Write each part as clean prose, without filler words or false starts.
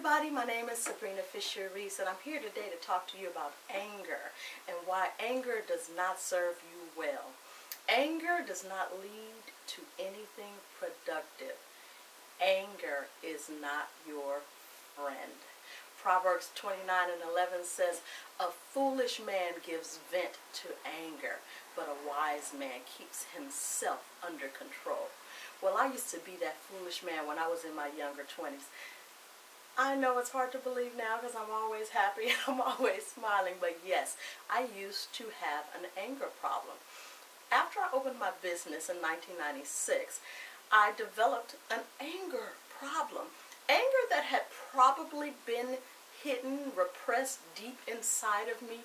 everybody, my name is SaBrina Reece, and I'm here today to talk to you about anger and why anger does not serve you well. Anger does not lead to anything productive. Anger is not your friend. Proverbs 29:11 says, "A foolish man gives vent to anger, but a wise man keeps himself under control." Well, I used to be that foolish man when I was in my younger 20s. I know it's hard to believe now because I'm always happy and I'm always smiling, but yes, I used to have an anger problem. After I opened my business in 1996, I developed an anger problem. Anger that had probably been hidden, repressed deep inside of me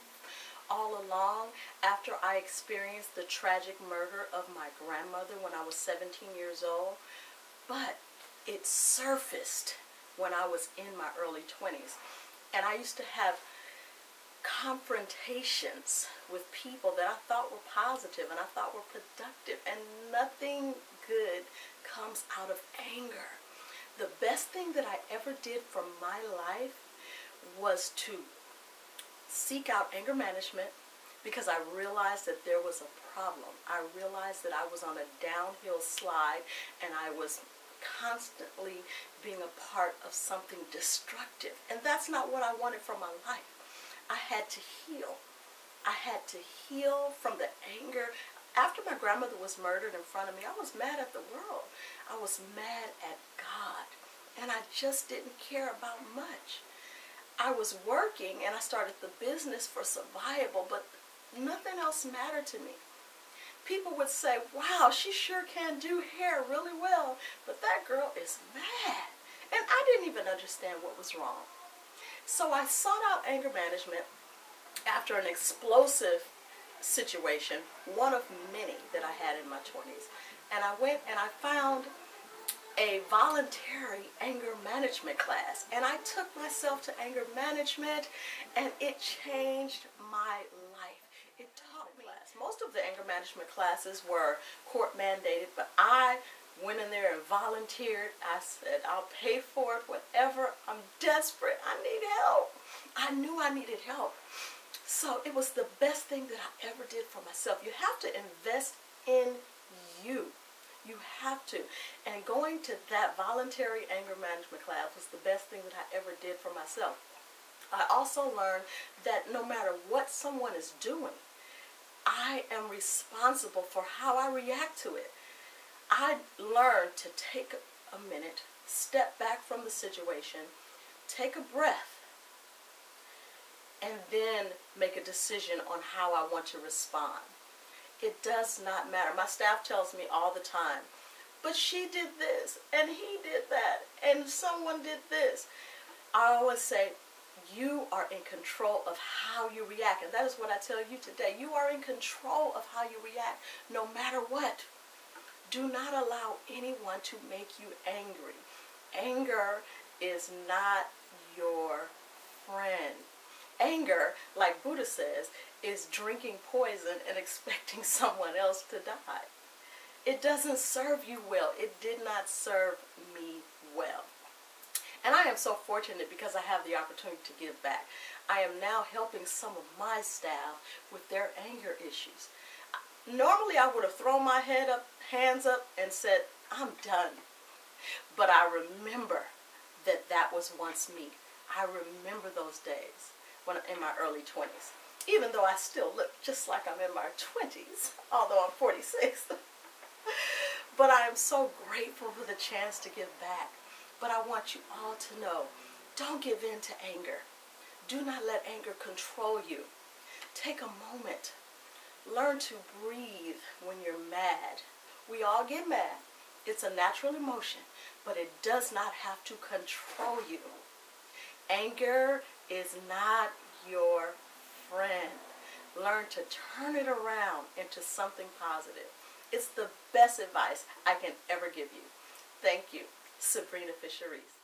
all along after I experienced the tragic murder of my grandmother when I was 17 years old. But it surfaced when I was in my early 20s. And I used to have confrontations with people that I thought were positive and I thought were productive, and nothing good comes out of anger. The best thing that I ever did for my life was to seek out anger management, because I realized that there was a problem. I realized that I was on a downhill slide and I was constantly being a part of something destructive, and that's not what I wanted for my life. I had to heal. I had to heal from the anger. After my grandmother was murdered in front of me, I was mad at the world. I was mad at God, and I just didn't care about much. I was working and I started the business for survival, but nothing else mattered to me. People would say, "Wow, she sure can do hair really well, but that girl is mad." And I didn't even understand what was wrong. So I sought out anger management after an explosive situation, one of many that I had in my 20s. And I went and I found a voluntary anger management class. And I took myself to anger management, and it changed my life. It taught me. Most of the anger management classes were court mandated, but I went in there and volunteered. I said, "I'll pay for it, whatever. I'm desperate. I need help." I knew I needed help. So it was the best thing that I ever did for myself. You have to invest in you. You have to. And going to that voluntary anger management class was the best thing that I ever did for myself. I also learned that no matter what someone is doing, I am responsible for how I react to it. I learned to take a minute, step back from the situation, take a breath, and then make a decision on how I want to respond. It does not matter. My staff tells me all the time, "But she did this, and he did that, and someone did this." I always say, you are in control of how you react. And that is what I tell you today. You are in control of how you react, no matter what. Do not allow anyone to make you angry. Anger is not your friend. Anger, like Buddha says, is drinking poison and expecting someone else to die. It doesn't serve you well. It did not serve me well. And I am so fortunate because I have the opportunity to give back. I am now helping some of my staff with their anger issues. Normally I would have thrown my hands up and said, "I'm done." But I remember that that was once me. I remember those days when in my early 20s. Even though I still look just like I'm in my 20s, although I'm 46. But I am so grateful for the chance to give back. But I want you all to know, don't give in to anger. Do not let anger control you. Take a moment. Learn to breathe when you're mad. We all get mad. It's a natural emotion, but it does not have to control you. Anger is not your friend. Learn to turn it around into something positive. It's the best advice I can ever give you. Thank you. SaBrina Reece.